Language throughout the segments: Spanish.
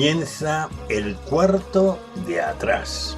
Comienza el cuarto de atrás.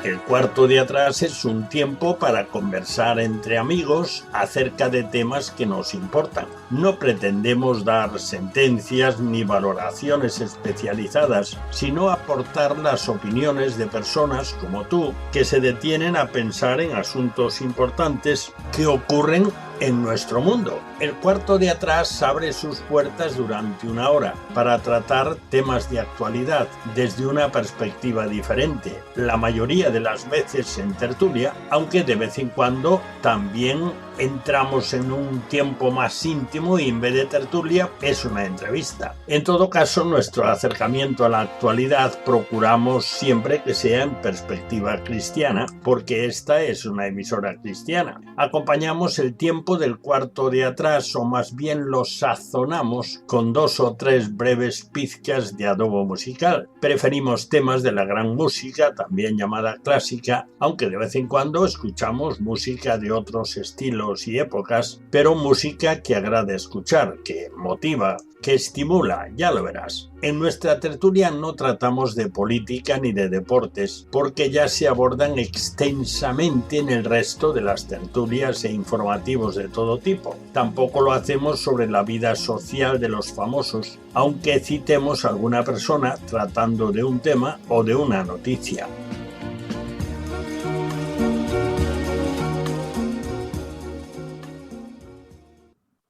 El cuarto de atrás es un tiempo para conversar entre amigos acerca de temas que nos importan. No pretendemos dar sentencias ni valoraciones especializadas, sino aportar las opiniones de personas como tú que se detienen a pensar en asuntos importantes que ocurren en nuestro mundo. El cuarto de atrás abre sus puertas durante una hora para tratar temas de actualidad desde una perspectiva diferente, la mayoría de las veces en tertulia, aunque de vez en cuando también entramos en un tiempo más íntimo y en vez de tertulia es una entrevista. En todo caso, nuestro acercamiento a la actualidad procuramos siempre que sea en perspectiva cristiana, porque esta es una emisora cristiana. Acompañamos el tiempo del cuarto de atrás, o más bien lo sazonamos con 2 o 3 breves pizcas de adobo musical. Preferimos temas de la gran música, también llamada clásica, aunque de vez en cuando escuchamos música de otros estilos y épocas, pero música que agrada escuchar, que motiva, que estimula, ya lo verás. En nuestra tertulia no tratamos de política ni de deportes, porque ya se abordan extensamente en el resto de las tertulias e informativos de todo tipo. Tampoco lo hacemos sobre la vida social de los famosos, aunque citemos a alguna persona tratando de un tema o de una noticia.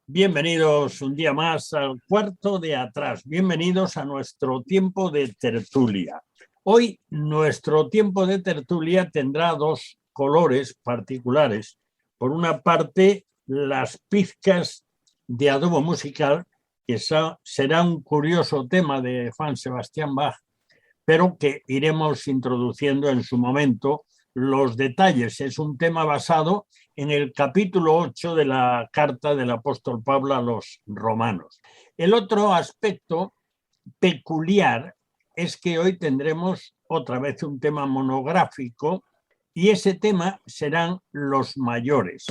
Bienvenidos un día más al cuarto de atrás. Bienvenidos a nuestro tiempo de tertulia. Hoy nuestro tiempo de tertulia tendrá 2 colores particulares. Por una parte, las pizcas de adobo musical, que será un curioso tema de Juan Sebastián Bach, pero que iremos introduciendo en su momento los detalles. Es un tema basado en el capítulo 8 de la carta del apóstol Pablo a los romanos. El otro aspecto peculiar es que hoy tendremos otra vez un tema monográfico y ese tema serán los mayores.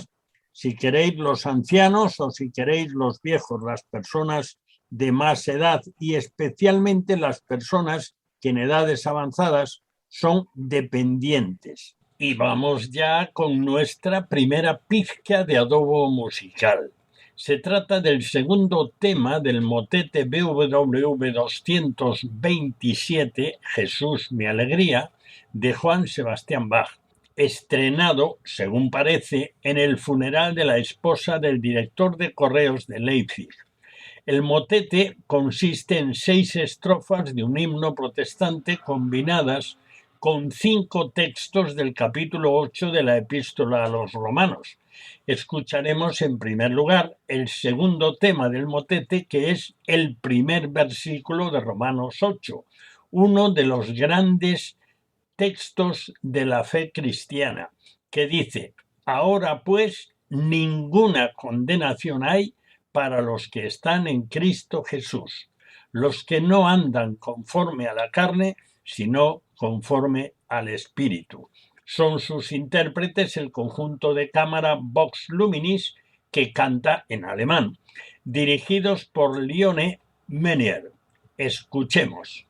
Si queréis los ancianos o si queréis los viejos, las personas de más edad y especialmente las personas que en edades avanzadas son dependientes. Y vamos ya con nuestra primera pizca de adobo musical. Se trata del segundo tema del motete BWV 227, Jesús mi alegría, de Juan Sebastián Bach, estrenado, según parece, en el funeral de la esposa del director de correos de Leipzig. El motete consiste en 6 estrofas de un himno protestante combinadas con 5 textos del capítulo 8 de la epístola a los romanos. Escucharemos en primer lugar el segundo tema del motete, que es el primer versículo de Romanos 8, uno de los grandes textos de la fe cristiana, que dice: ahora pues ninguna condenación hay para los que están en Cristo Jesús, los que no andan conforme a la carne, sino conforme al Espíritu. Son sus intérpretes el conjunto de cámara Vox Luminis, que canta en alemán, dirigidos por Lione Menier. Escuchemos.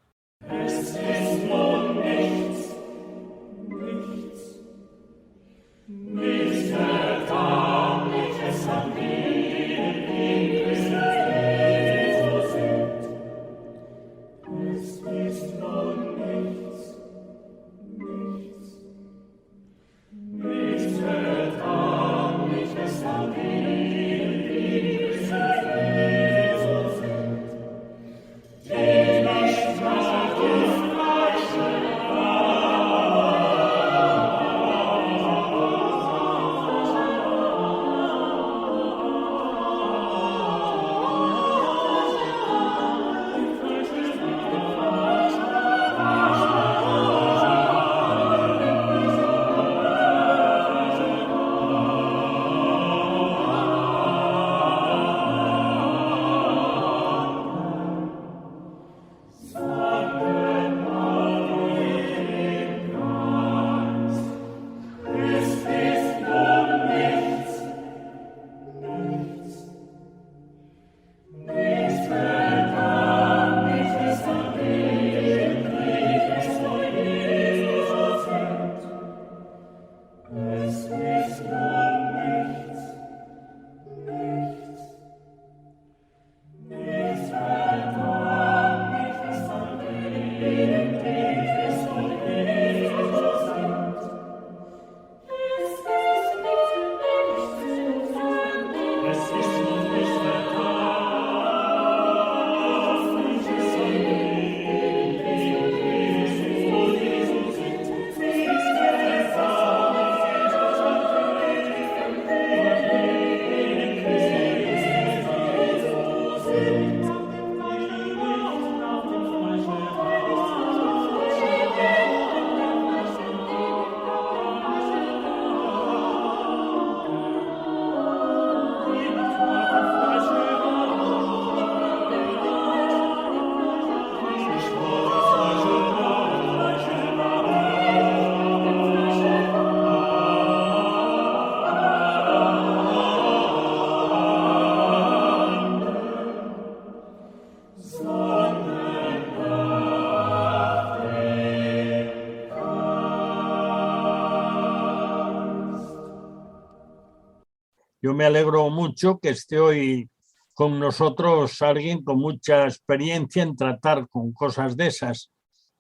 Yo me alegro mucho que esté hoy con nosotros alguien con mucha experiencia en tratar con cosas de esas,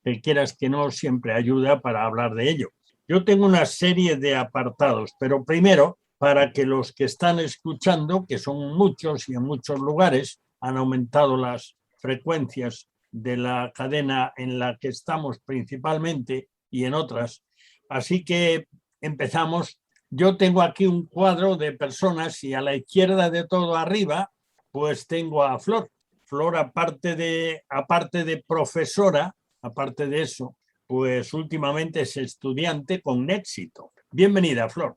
que quieras que no, siempre ayuda para hablar de ello. Yo tengo una serie de apartados, pero primero, para que los que están escuchando, que son muchos y en muchos lugares, han aumentado las frecuencias de la cadena en la que estamos principalmente y en otras. Así que empezamos. Yo tengo aquí un cuadro de personas y a la izquierda de todo arriba, pues tengo a Flor. Flor, aparte de profesora, aparte de eso, pues últimamente es estudiante con éxito. Bienvenida, Flor.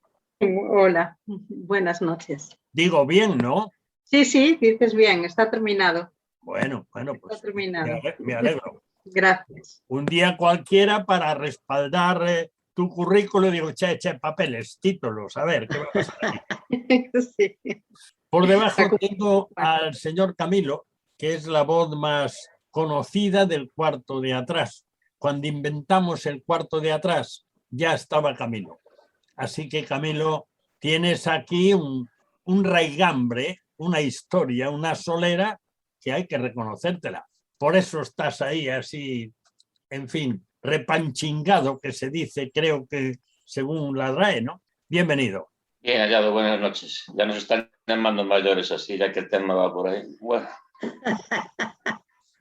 Hola, buenas noches. Digo bien, ¿no? Sí, dices bien, está terminado. Bueno, Está pues terminado. me alegro. Gracias. Un día cualquiera para respaldar tu currículo, digo, che, papeles, títulos, a ver, ¿qué va a pasar aquí? Sí. Por debajo tengo al señor Camilo, que es la voz más conocida del cuarto de atrás. Cuando inventamos el cuarto de atrás, ya estaba Camilo. Así que, Camilo, tienes aquí un raigambre, una historia, una solera que hay que reconocértela. Por eso estás ahí así, en fin, repanchingado, que se dice, creo que según la RAE, ¿no? Bienvenido. Bien hallado, buenas noches. Ya nos están llamando mayores así, ya que el tema va por ahí. Bueno,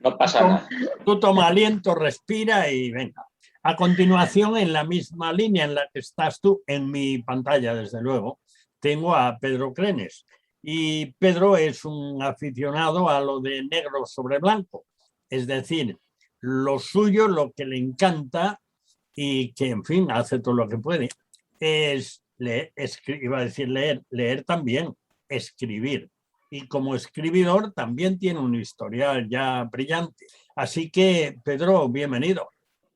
no pasa nada. Tú toma aliento, respira y venga. A continuación, en la misma línea en la que estás tú, en mi pantalla, desde luego, tengo a Pedro Crenes. Y Pedro es un aficionado a lo de negro sobre blanco. Es decir, lo suyo, lo que le encanta y que, en fin, hace todo lo que puede, es leer, iba a decir leer también, escribir. Y como escribidor también tiene un historial ya brillante. Así que, Pedro, bienvenido.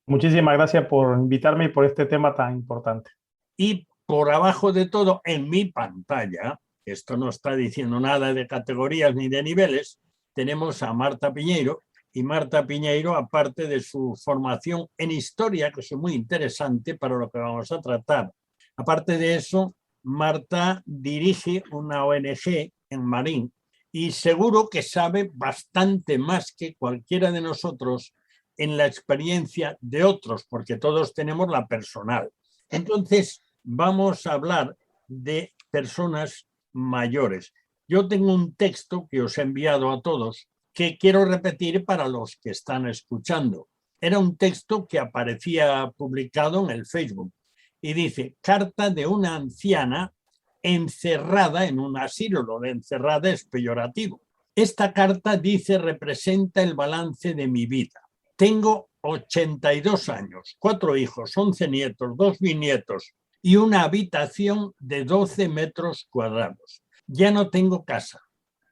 Muchísimas gracias por invitarme y por este tema tan importante. Y por abajo de todo, en mi pantalla, esto no está diciendo nada de categorías ni de niveles, tenemos a Marta Piñeiro. Y Marta Piñeiro, aparte de su formación en historia, que es muy interesante para lo que vamos a tratar, aparte de eso, Marta dirige una ONG en Marín y seguro que sabe bastante más que cualquiera de nosotros en la experiencia de otros, porque todos tenemos la personal. Entonces, vamos a hablar de personas mayores. Yo tengo un texto que os he enviado a todos que quiero repetir para los que están escuchando. Era un texto que aparecía publicado en el Facebook y dice: carta de una anciana encerrada en un asilo. Lo de encerrada es peyorativo. Esta carta dice: representa el balance de mi vida. Tengo 82 años, 4 hijos, 11 nietos, 2 bisnietos y una habitación de 12 metros cuadrados. Ya no tengo casa,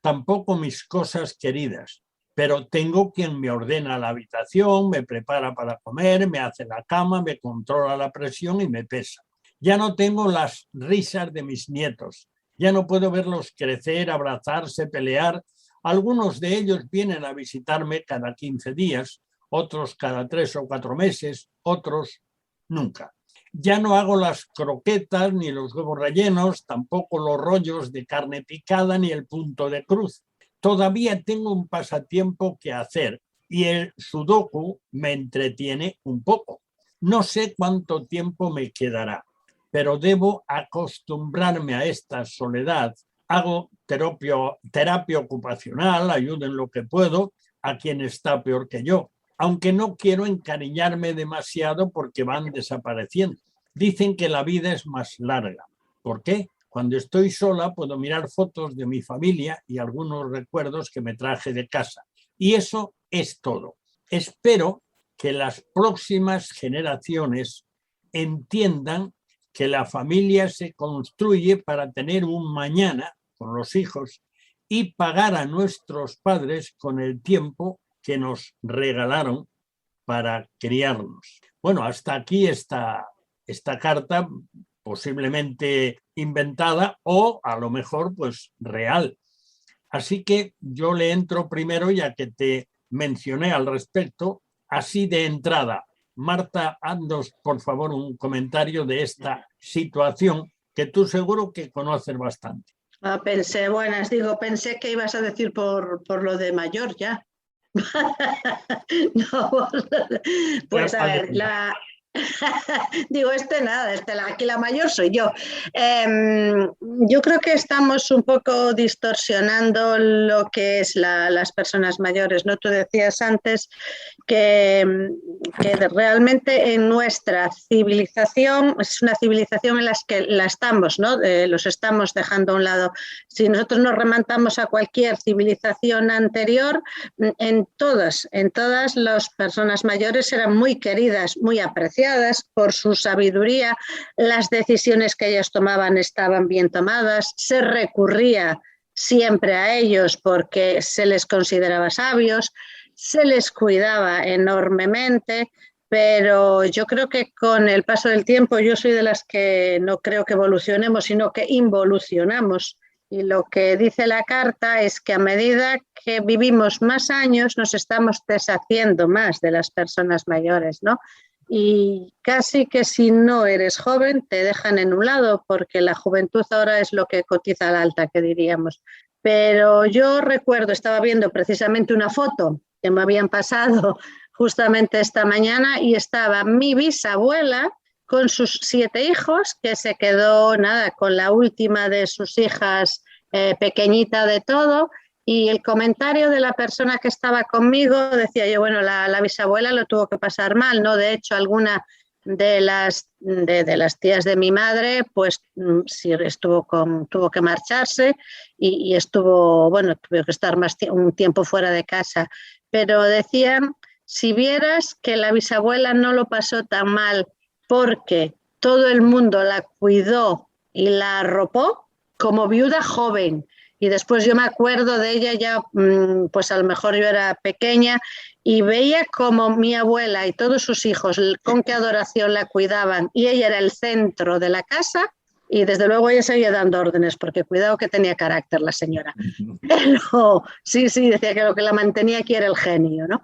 tampoco mis cosas queridas, pero tengo quien me ordena la habitación, me prepara para comer, me hace la cama, me controla la presión y me pesa. Ya no tengo las risas de mis nietos, ya no puedo verlos crecer, abrazarse, pelear. Algunos de ellos vienen a visitarme cada 15 días, otros cada 3 o 4 meses, otros nunca. Ya no hago las croquetas, ni los huevos rellenos, tampoco los rollos de carne picada, ni el punto de cruz. Todavía tengo un pasatiempo que hacer y el sudoku me entretiene un poco. No sé cuánto tiempo me quedará, pero debo acostumbrarme a esta soledad. Hago terapia ocupacional, ayudo en lo que puedo a quien está peor que yo, aunque no quiero encariñarme demasiado porque van desapareciendo. Dicen que la vida es más larga. ¿Por qué? Cuando estoy sola puedo mirar fotos de mi familia y algunos recuerdos que me traje de casa. Y eso es todo. Espero que las próximas generaciones entiendan que la familia se construye para tener un mañana con los hijos y pagar a nuestros padres con el tiempo que nos regalaron para criarnos. Bueno, hasta aquí esta carta, posiblemente inventada o a lo mejor pues real. Así que yo le entro primero, ya que te mencioné al respecto, así de entrada. Marta, haznos por favor un comentario de esta situación que tú seguro que conoces bastante. Pensé, buenas, pensé que ibas a decir por lo de mayor ya. No, pues a ver, digo, nada, aquí la mayor soy yo. Yo creo que estamos un poco distorsionando lo que es las personas mayores, ¿no? Tú decías antes que realmente en nuestra civilización, es una civilización en la que la estamos, ¿no? Los estamos dejando a un lado. Si nosotros nos remontamos a cualquier civilización anterior, en todas las personas mayores eran muy queridas, muy apreciadas por su sabiduría, las decisiones que ellas tomaban estaban bien tomadas, se recurría siempre a ellos porque se les consideraba sabios, se les cuidaba enormemente, pero yo creo que con el paso del tiempo, yo soy de las que no creo que evolucionemos, sino que involucionamos. Y lo que dice la carta es que a medida que vivimos más años, nos estamos deshaciendo más de las personas mayores, ¿no? Y casi que si no eres joven, te dejan en un lado, porque la juventud ahora es lo que cotiza al alta, que diríamos. Pero yo recuerdo, estaba viendo precisamente una foto que me habían pasado justamente esta mañana y estaba mi bisabuela con sus 7 hijos, que se quedó nada con la última de sus hijas, pequeñita de todo, y el comentario de la persona que estaba conmigo decía yo, bueno, la bisabuela lo tuvo que pasar mal, ¿no? De hecho, alguna de las tías de mi madre, pues sí tuvo que marcharse y estuvo, bueno, tuvo que estar un tiempo fuera de casa, pero decían, si vieras que la bisabuela no lo pasó tan mal porque todo el mundo la cuidó y la arropó como viuda joven. Y después yo me acuerdo de ella ya, pues a lo mejor yo era pequeña y veía como mi abuela y todos sus hijos con qué adoración la cuidaban y ella era el centro de la casa y desde luego ella seguía dando órdenes porque cuidado que tenía carácter la señora. Pero sí, decía que lo que la mantenía aquí era el genio, ¿no?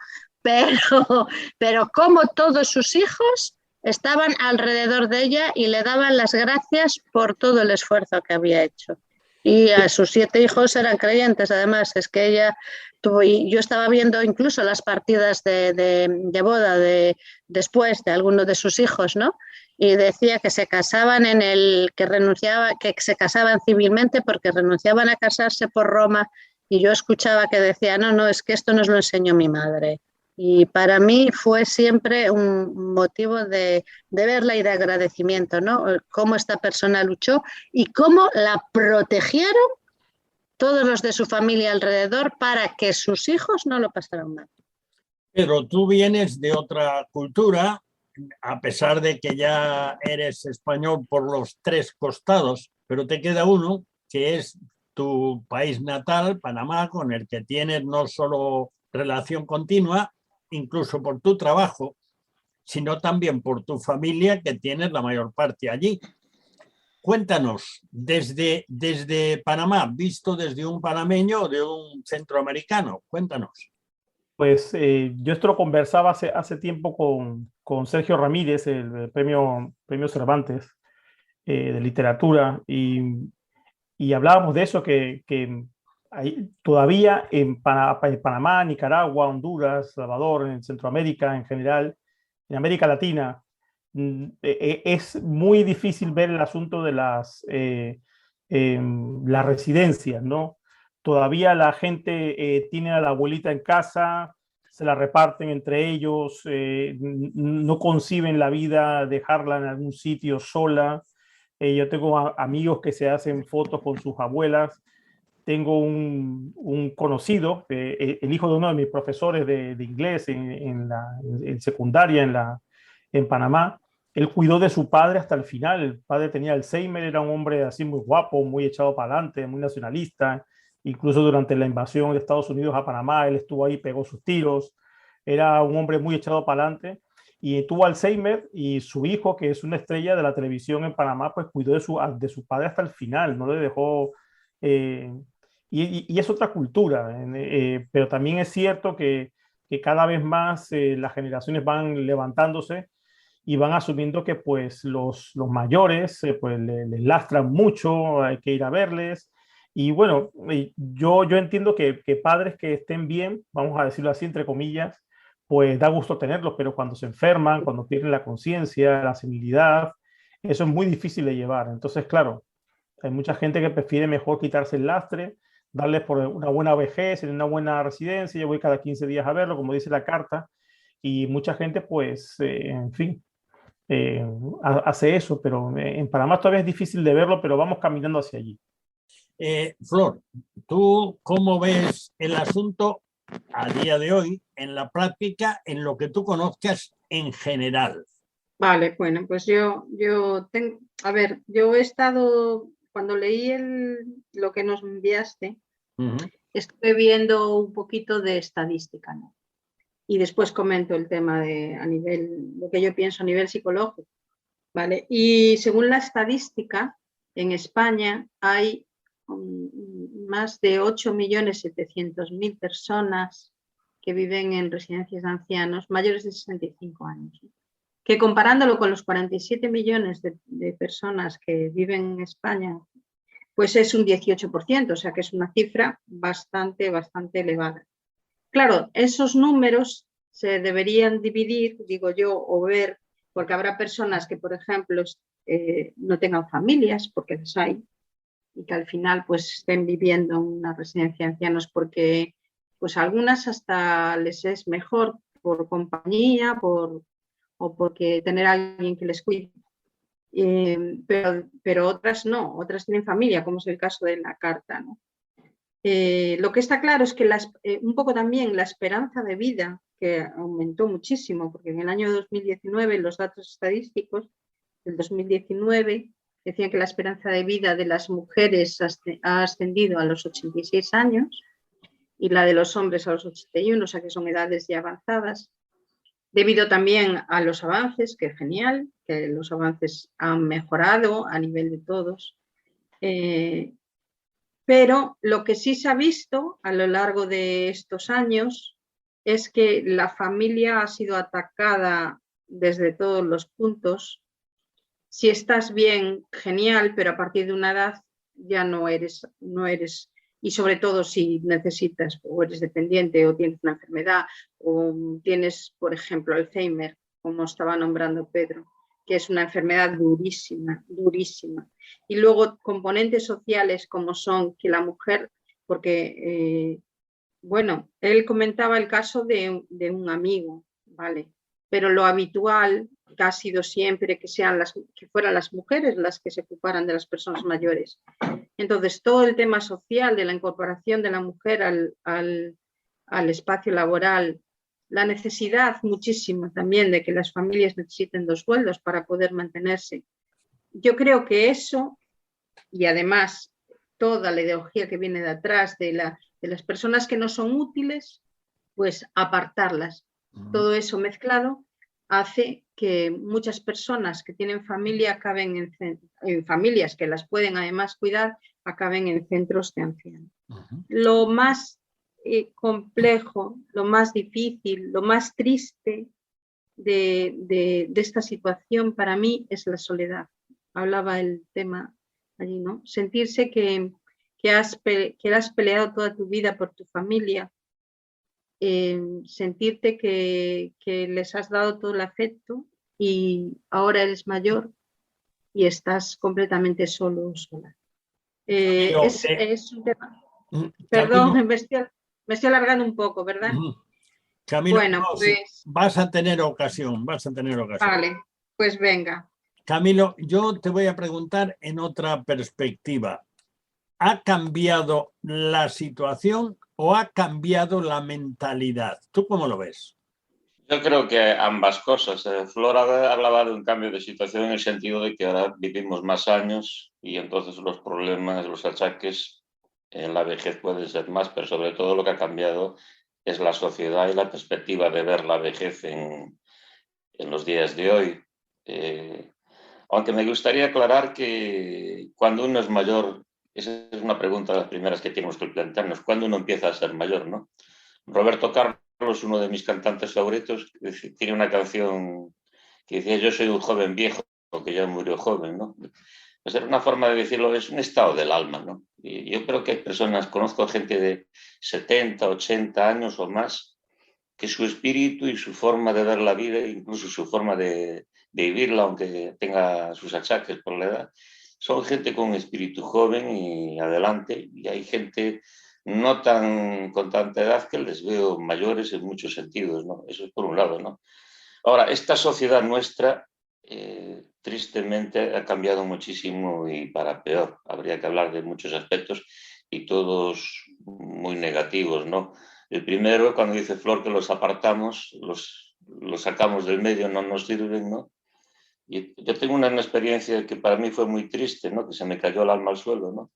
Pero como todos sus hijos estaban alrededor de ella y le daban las gracias por todo el esfuerzo que había hecho. Y a sus 7 hijos eran creyentes, además, es que ella tuvo, y yo estaba viendo incluso las partidas de boda después de algunos de sus hijos, ¿no? Y decía que se casaban que se casaban civilmente porque renunciaban a casarse por Roma, y yo escuchaba que decía, no, es que esto nos lo enseñó mi madre. Y para mí fue siempre un motivo de verla y de agradecimiento, ¿no? Cómo esta persona luchó y cómo la protegieron todos los de su familia alrededor para que sus hijos no lo pasaran mal. Pero tú vienes de otra cultura, a pesar de que ya eres español por los 3 costados, pero te queda uno, que es tu país natal, Panamá, con el que tienes no solo relación continua, incluso por tu trabajo, sino también por tu familia, que tienes la mayor parte allí. Cuéntanos, desde Panamá, visto desde un panameño o de un centroamericano, cuéntanos. Pues yo esto lo conversaba hace tiempo con Sergio Ramírez, el premio Cervantes de literatura, y hablábamos de eso, que hay, todavía en Panamá, Nicaragua, Honduras, Salvador, en Centroamérica en general, en América Latina, es muy difícil ver el asunto de las residencias, ¿no? Todavía la gente tiene a la abuelita en casa, se la reparten entre ellos, no conciben la vida, dejarla en algún sitio sola. Yo tengo amigos que se hacen fotos con sus abuelas. Tengo un conocido, el hijo de uno de mis profesores de inglés en secundaria en Panamá. Él cuidó de su padre hasta el final. El padre tenía Alzheimer, era un hombre así muy guapo, muy echado para adelante, muy nacionalista. Incluso durante la invasión de Estados Unidos a Panamá, él estuvo ahí, pegó sus tiros. Era un hombre muy echado para adelante. Y tuvo Alzheimer, y su hijo, que es una estrella de la televisión en Panamá, pues cuidó de su padre hasta el final, no le dejó... y es otra cultura, pero también es cierto que cada vez más las generaciones van levantándose y van asumiendo que pues los mayores pues les lastran mucho, hay que ir a verles, Y bueno, yo entiendo que padres que estén bien, vamos a decirlo así, entre comillas, pues da gusto tenerlos, pero cuando se enferman, cuando pierden la conciencia, la sensibilidad, eso es muy difícil de llevar. Entonces, claro, hay mucha gente que prefiere mejor quitarse el lastre, darles por una buena vejez, en una buena residencia. Yo voy cada 15 días a verlo, como dice la carta, y mucha gente, pues, en fin, hace eso, pero en Panamá todavía es difícil de verlo, pero vamos caminando hacia allí. Flor, ¿tú cómo ves el asunto a día de hoy en la práctica, en lo que tú conozcas en general? Vale, bueno, pues yo tengo, a ver, yo he estado, cuando leí lo que nos enviaste, estuve viendo un poquito de estadística, ¿no? Y después comento el tema lo que yo pienso a nivel psicológico, ¿vale? Y según la estadística, en España hay más de 8.700.000 personas que viven en residencias de ancianos mayores de 65 años, ¿no? Que comparándolo con los 47 millones de personas que viven en España, pues es un 18%, o sea que es una cifra bastante elevada. Claro, esos números se deberían dividir, digo yo, o ver, porque habrá personas que, por ejemplo, no tengan familias, porque las hay, y que al final pues estén viviendo en una residencia de ancianos porque pues a algunas hasta les es mejor por compañía o porque tener a alguien que les cuide. Pero otras no, otras tienen familia, como es el caso de la carta, ¿no? Lo que está claro es que un poco también la esperanza de vida, que aumentó muchísimo, porque en el año 2019 los datos estadísticos del 2019 decían que la esperanza de vida de las mujeres ha ascendido a los 86 años y la de los hombres a los 81, o sea que son edades ya avanzadas, debido también a los avances, que es genial, que los avances han mejorado a nivel de todos. Pero lo que sí se ha visto a lo largo de estos años es que la familia ha sido atacada desde todos los puntos. Si estás bien, genial, pero a partir de una edad ya no eres, y sobre todo si necesitas o eres dependiente o tienes una enfermedad o tienes, por ejemplo, Alzheimer, como estaba nombrando Pedro, que es una enfermedad durísima, durísima. Y luego componentes sociales como son que la mujer, porque, bueno, él comentaba el caso de un amigo, ¿vale? Pero lo habitual que ha sido siempre que fueran las mujeres las que se ocuparan de las personas mayores. Entonces, todo el tema social de la incorporación de la mujer al espacio laboral, la necesidad muchísima también de que las familias necesiten 2 sueldos para poder mantenerse. Yo creo que eso, y además toda la ideología que viene de atrás de las personas que no son útiles, pues apartarlas. Todo eso mezclado hace que muchas personas que tienen familia acaben en familias que las pueden además cuidar, acaben en centros de ancianos. Lo más complejo, lo más difícil, lo más triste de esta situación para mí es la soledad. Hablaba el tema allí, ¿no? Sentirse que has peleado toda tu vida por tu familia, sentirte que les has dado todo el afecto y ahora eres mayor y estás completamente solo o sola. Es un tema... Perdón, me estoy alargando un poco, ¿verdad? Camilo, bueno, no, pues... sí, vas a tener ocasión. Vale, pues venga. Camilo, yo te voy a preguntar en otra perspectiva. ¿Ha cambiado la situación o ha cambiado la mentalidad? ¿Tú cómo lo ves? Yo creo que ambas cosas. Flor hablaba de un cambio de situación en el sentido de que ahora vivimos más años y entonces los problemas, los achaques en la vejez pueden ser más, pero sobre todo lo que ha cambiado es la sociedad y la perspectiva de ver la vejez en los días de hoy. Aunque me gustaría aclarar que cuando uno es mayor, esa es una pregunta de las primeras que tenemos que plantearnos, ¿cuándo uno empieza a ser mayor, ¿no? Roberto Carlos, uno de mis cantantes favoritos, tiene una canción que decía: yo soy un joven viejo que ya murió joven, ¿no? Pues era una forma de decirlo, es un estado del alma, ¿no? Yo creo que hay personas, conozco gente de 70, 80 años o más, que su espíritu y su forma de ver la vida, incluso su forma de vivirla, aunque tenga sus achaques por la edad, son gente con espíritu joven y adelante, y hay gente no tan con tanta edad que les veo mayores en muchos sentidos, ¿no? Eso es por un lado, ¿no? Ahora, esta sociedad nuestra, tristemente, ha cambiado muchísimo y para peor. Habría que hablar de muchos aspectos y todos muy negativos, ¿no? El primero, cuando dice Flor que los apartamos, los sacamos del medio, no nos sirven, ¿no? Y yo tengo una experiencia que para mí fue muy triste, ¿no? Que se me cayó el alma al suelo, ¿no?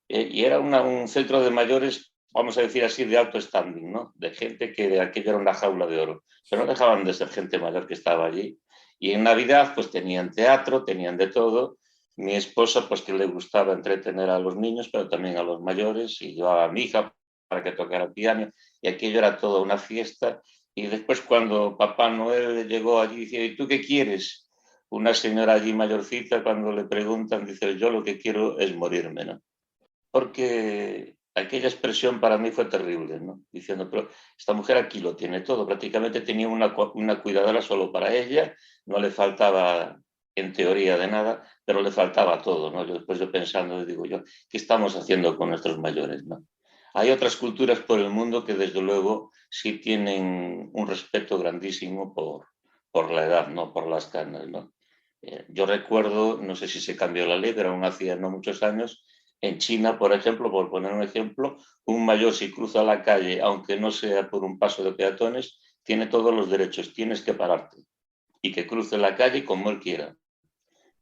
Y era un centro de mayores, vamos a decir así, de alto standing, ¿no? De gente que de aquello era una jaula de oro, pero no dejaban de ser gente mayor que estaba allí. Y en Navidad pues tenían teatro, tenían de todo. Mi esposa pues que le gustaba entretener a los niños, pero también a los mayores, y llevaba a mi hija para que tocara piano, y aquello era toda una fiesta. Y después cuando Papá Noel llegó allí, decía, ¿y tú qué quieres? Una señora allí mayorcita, cuando le preguntan, dice, yo lo que quiero es morirme, ¿no? Porque aquella expresión para mí fue terrible, ¿no? Diciendo, pero esta mujer aquí lo tiene todo, prácticamente tenía una cuidadora solo para ella, no le faltaba en teoría de nada, pero le faltaba todo, ¿no? Después yo pensando, digo yo, ¿qué estamos haciendo con nuestros mayores, no? Hay otras culturas por el mundo que desde luego sí tienen un respeto grandísimo por la edad, no por las canas, ¿no? Yo recuerdo, no sé si se cambió la ley, pero aún hacía no muchos años, en China, por ejemplo, por poner un ejemplo, un mayor si cruza la calle, aunque no sea por un paso de peatones, tiene todos los derechos, tienes que pararte y que cruce la calle como él quiera.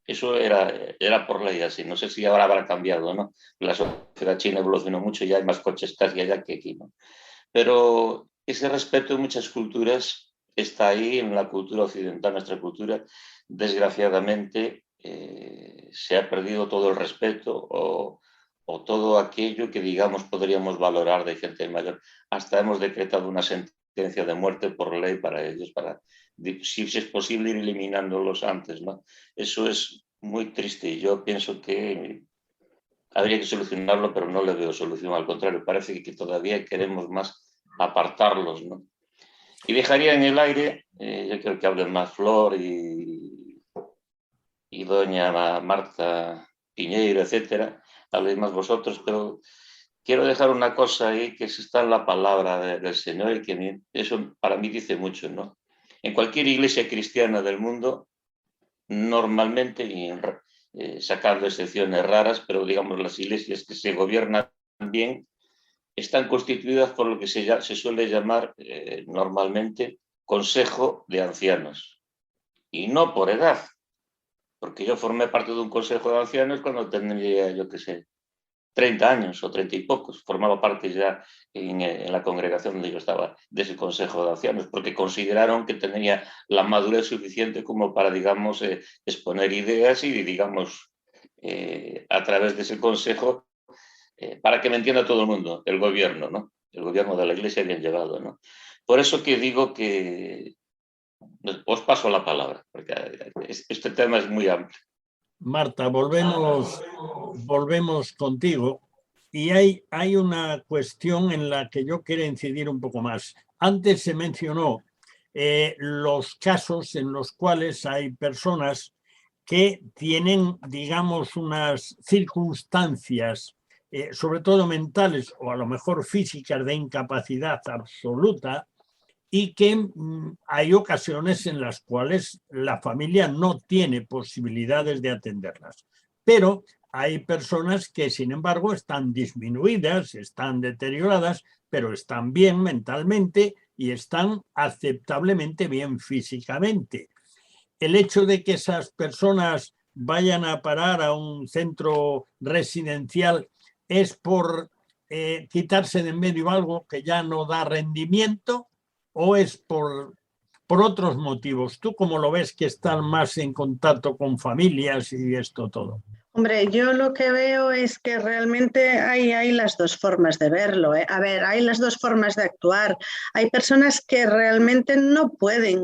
Eso era por ley así, no sé si ahora habrá cambiado, ¿no? La sociedad china evolucionó mucho y hay más coches casi allá que aquí, ¿no? Pero ese respeto en muchas culturas está ahí, en la cultura occidental, nuestra cultura, desgraciadamente se ha perdido todo el respeto o todo aquello que, digamos, podríamos valorar de gente mayor. Hasta hemos decretado una sentencia de muerte por ley para ellos, para, si es posible, ir eliminándolos antes, ¿no? Eso es muy triste y yo pienso que habría que solucionarlo, pero no le veo solución. Al contrario, parece que todavía queremos más apartarlos, ¿no? Y dejaría en el aire, yo creo que hablen más Flor y doña Marta Piñeiro, etcétera, habléis más vosotros, pero quiero dejar una cosa ahí que está en la palabra del Señor y que eso para mí dice mucho, ¿no? En cualquier iglesia cristiana del mundo, normalmente, y sacando excepciones raras, pero digamos las iglesias que se gobiernan bien, están constituidas por lo que se suele llamar normalmente consejo de ancianos, y no por edad, porque yo formé parte de un consejo de ancianos cuando tendría, yo qué sé, 30 años o 30 y pocos. Formaba parte ya en la congregación donde yo estaba de ese consejo de ancianos, porque consideraron que tenía la madurez suficiente como para, digamos, exponer ideas y, digamos, a través de ese consejo, para que me entienda todo el mundo, el gobierno, ¿no? El gobierno de la Iglesia bien llevado, ¿no? Por eso que digo que os paso la palabra, porque este tema es muy amplio. Marta, volvemos contigo y hay una cuestión en la que yo quiero incidir un poco más. Antes se mencionó los casos en los cuales hay personas que tienen, digamos, unas circunstancias, sobre todo mentales o a lo mejor físicas, de incapacidad absoluta, y que hay ocasiones en las cuales la familia no tiene posibilidades de atenderlas. Pero hay personas que, sin embargo, están disminuidas, están deterioradas, pero están bien mentalmente y están aceptablemente bien físicamente. El hecho de que esas personas vayan a parar a un centro residencial es por quitarse de en medio algo que ya no da rendimiento, o es por otros motivos. ¿Tú cómo lo ves, que están más en contacto con familias y esto todo? Hombre, yo lo que veo es que realmente hay las dos formas de verlo, ¿eh? A ver, hay las dos formas de actuar. Hay personas que realmente no pueden,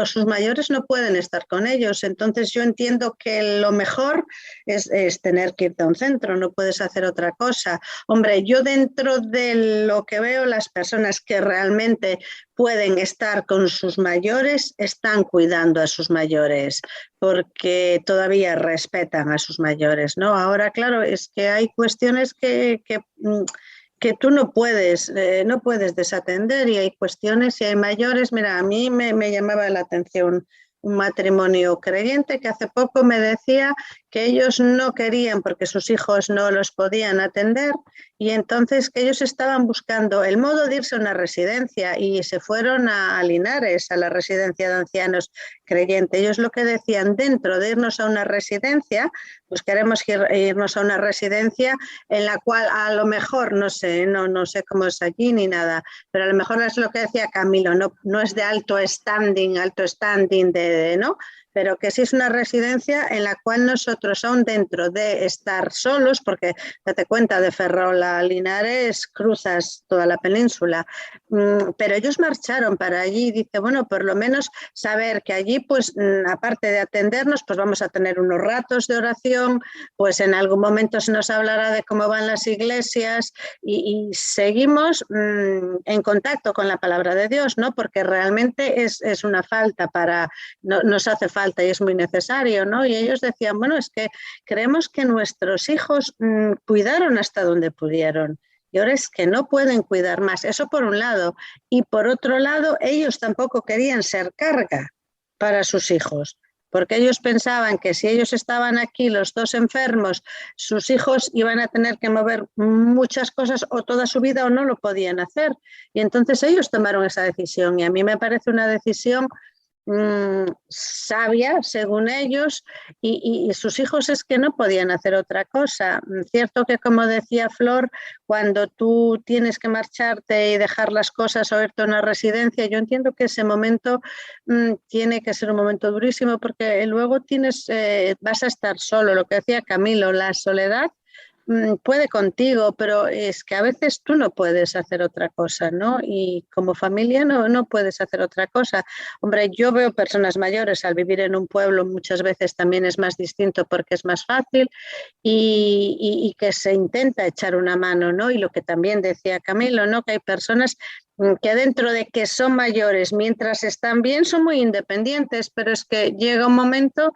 sus mayores no pueden estar con ellos. Entonces yo entiendo que lo mejor es tener que irte a un centro, no puedes hacer otra cosa. Hombre, yo dentro de lo que veo, las personas que realmente pueden estar con sus mayores, están cuidando a sus mayores, porque todavía respetan a sus mayores, ¿no? Ahora, claro, es que hay cuestiones que tú no puedes desatender, y hay cuestiones y hay mayores. Mira, a mí me llamaba la atención un matrimonio creyente que hace poco me decía que ellos no querían, porque sus hijos no los podían atender, y entonces que ellos estaban buscando el modo de irse a una residencia, y se fueron a Linares, a la residencia de ancianos creyente. Ellos lo que decían: dentro de irnos a una residencia, pues queremos irnos a una residencia en la cual a lo mejor, no sé cómo es allí ni nada, pero a lo mejor es lo que decía Camilo, no es de alto standing ¿no? Pero que sí es una residencia en la cual nosotros, aún dentro de estar solos, porque date cuenta, de Ferrol a Linares cruzas toda la península, pero ellos marcharon para allí, y dice, bueno, por lo menos saber que allí, pues aparte de atendernos, pues vamos a tener unos ratos de oración, pues en algún momento se nos hablará de cómo van las iglesias, y seguimos en contacto con la palabra de Dios, ¿no? Porque realmente es una falta nos hace falta y es muy necesario, ¿no? Y ellos decían, bueno, es que creemos que nuestros hijos cuidaron hasta donde pudieron, y ahora es que no pueden cuidar más. Eso por un lado. Y por otro lado, ellos tampoco querían ser carga para sus hijos, porque ellos pensaban que si ellos estaban aquí, los dos enfermos, sus hijos iban a tener que mover muchas cosas o toda su vida, o no lo podían hacer. Y entonces ellos tomaron esa decisión, y a mí me parece una decisión sabia, según ellos, y sus hijos es que no podían hacer otra cosa. Cierto que, como decía Flor, cuando tú tienes que marcharte y dejar las cosas o irte a una residencia, yo entiendo que ese momento tiene que ser un momento durísimo, porque luego vas a estar solo. Lo que decía Camilo, la soledad puede contigo, pero es que a veces tú no puedes hacer otra cosa, ¿no? Y como familia no puedes hacer otra cosa. Hombre, yo veo personas mayores, al vivir en un pueblo muchas veces también es más distinto porque es más fácil, y que se intenta echar una mano, ¿no? Y lo que también decía Camilo, ¿no? Que hay personas que dentro de que son mayores, mientras están bien, son muy independientes, pero es que llega un momento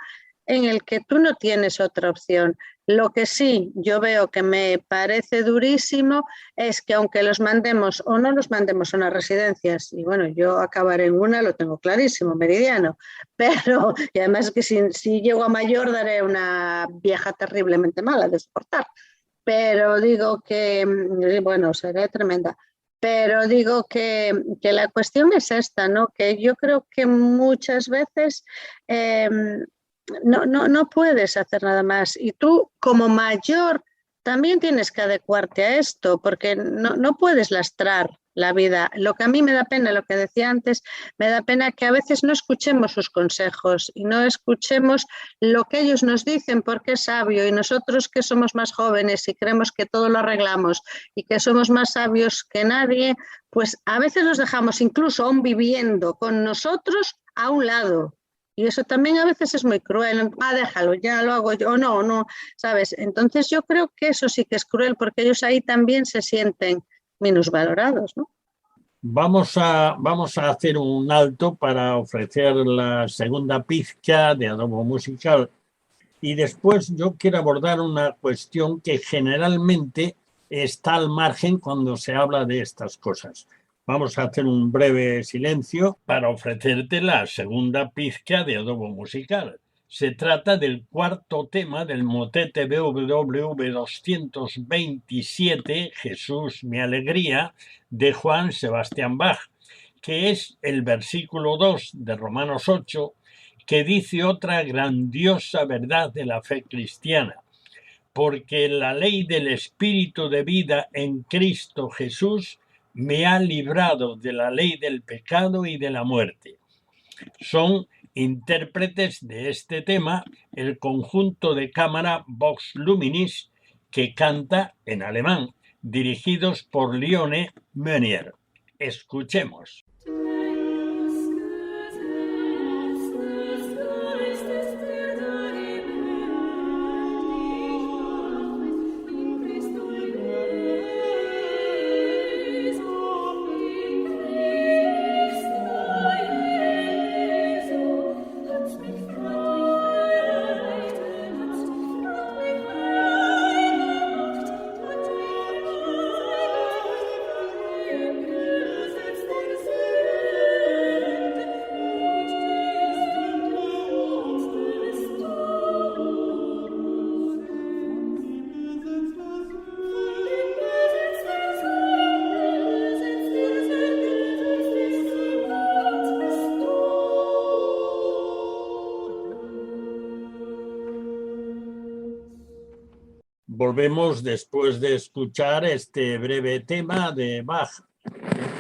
en el que tú no tienes otra opción. Lo que sí yo veo que me parece durísimo es que, aunque los mandemos o no los mandemos a unas residencias, y bueno, yo acabaré en una, lo tengo clarísimo, meridiano, pero, y además que si llego a mayor daré una vieja terriblemente mala de soportar, pero digo que, bueno, seré tremenda. Pero digo que la cuestión es esta, ¿no? Que yo creo que muchas veces no puedes hacer nada más. Y tú, como mayor, también tienes que adecuarte a esto, porque no puedes lastrar la vida. Lo que a mí me da pena, lo que decía antes, me da pena que a veces no escuchemos sus consejos y no escuchemos lo que ellos nos dicen, porque es sabio, y nosotros, que somos más jóvenes y creemos que todo lo arreglamos y que somos más sabios que nadie, pues a veces los dejamos, incluso aún viviendo con nosotros, a un lado. Y eso también a veces es muy cruel. Déjalo, ya lo hago yo. No, ¿sabes? Entonces yo creo que eso sí que es cruel, porque ellos ahí también se sienten minusvalorados, ¿no? Vamos a hacer un alto para ofrecer la segunda pizca de adobo musical, y después yo quiero abordar una cuestión que generalmente está al margen cuando se habla de estas cosas. Vamos a hacer un breve silencio para ofrecerte la segunda pizca de adobo musical. Se trata del cuarto tema del motete BWV 227, Jesús mi alegría, de Juan Sebastián Bach, que es el versículo 2 de Romanos 8, que dice otra grandiosa verdad de la fe cristiana: porque la ley del Espíritu de vida en Cristo Jesús me ha librado de la ley del pecado y de la muerte. Son Intérpretes de este tema, el conjunto de cámara Vox Luminis, que canta en alemán, dirigidos por Lione Meunier. Escuchemos. Volvemos después de escuchar este breve tema de Bach.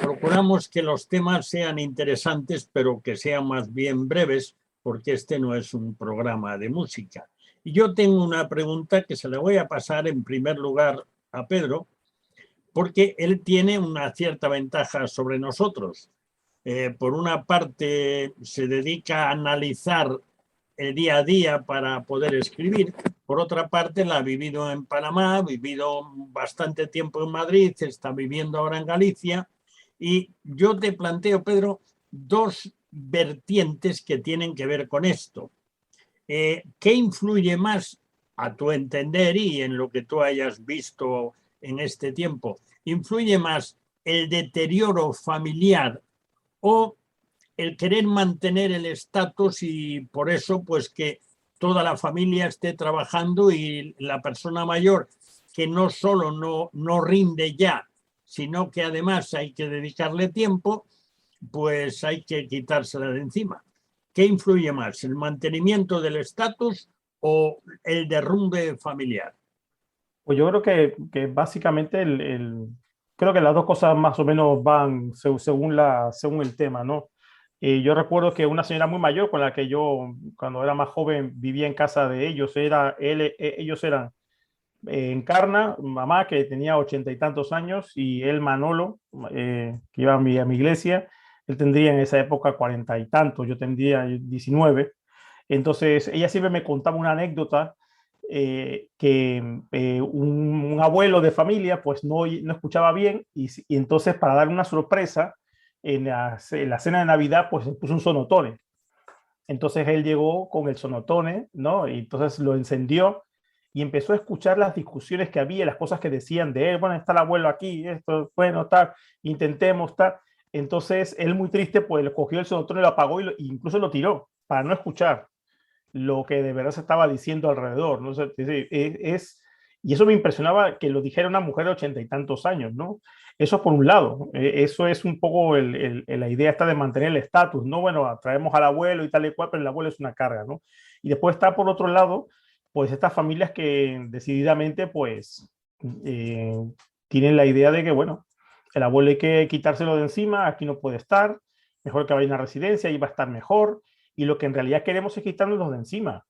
Procuramos que los temas sean interesantes, pero que sean más bien breves, porque este no es un programa de música. Y yo tengo una pregunta que se la voy a pasar en primer lugar a Pedro, porque él tiene una cierta ventaja sobre nosotros. Por una parte, se dedica a analizar el día a día para poder escribir. Por otra parte, la ha vivido en Panamá, ha vivido bastante tiempo en Madrid, está viviendo ahora en Galicia. Y yo te planteo, Pedro, dos vertientes que tienen que ver con esto. ¿Qué influye más, a tu entender y en lo que tú hayas visto en este tiempo? ¿Influye más el deterioro familiar o el querer mantener el estatus y por eso pues que toda la familia esté trabajando y la persona mayor que no solo no rinde ya, sino que además hay que dedicarle tiempo, pues hay que quitársela de encima? ¿Qué influye más, el mantenimiento del estatus o el derrumbe familiar? Pues yo creo que básicamente creo que las dos cosas más o menos van según el tema, ¿no? Yo recuerdo que una señora muy mayor con la que yo, cuando era más joven, vivía en casa de ellos, ellos eran Encarna, mamá que tenía 80 y tantos años, y él Manolo, que iba a mi iglesia, él tendría en esa época 40 y tantos, yo tendría 19. Entonces ella siempre me contaba una anécdota que un abuelo de familia pues no escuchaba bien y entonces para dar una sorpresa en la cena de Navidad pues se puso un sonotone. Entonces él llegó con el sonotone, ¿no? Y entonces lo encendió y empezó a escuchar las discusiones que había, las cosas que decían de él, bueno, está el abuelo aquí, esto, bueno, tal, intentemos, tal. Entonces él muy triste pues cogió el sonotone, lo apagó y incluso lo tiró para no escuchar lo que de verdad se estaba diciendo alrededor, ¿no? Y eso me impresionaba que lo dijera una mujer de 80 y tantos años, ¿no? Eso por un lado, eso es un poco la idea esta de mantener el estatus, ¿no? Bueno, traemos al abuelo y tal y cual, pero el abuelo es una carga, ¿no? Y después está por otro lado, pues estas familias que decididamente, pues, tienen la idea de que, bueno, el abuelo hay que quitárselo de encima, aquí no puede estar, mejor que vaya a una residencia, ahí va a estar mejor, y lo que en realidad queremos es quitárnoslos de encima.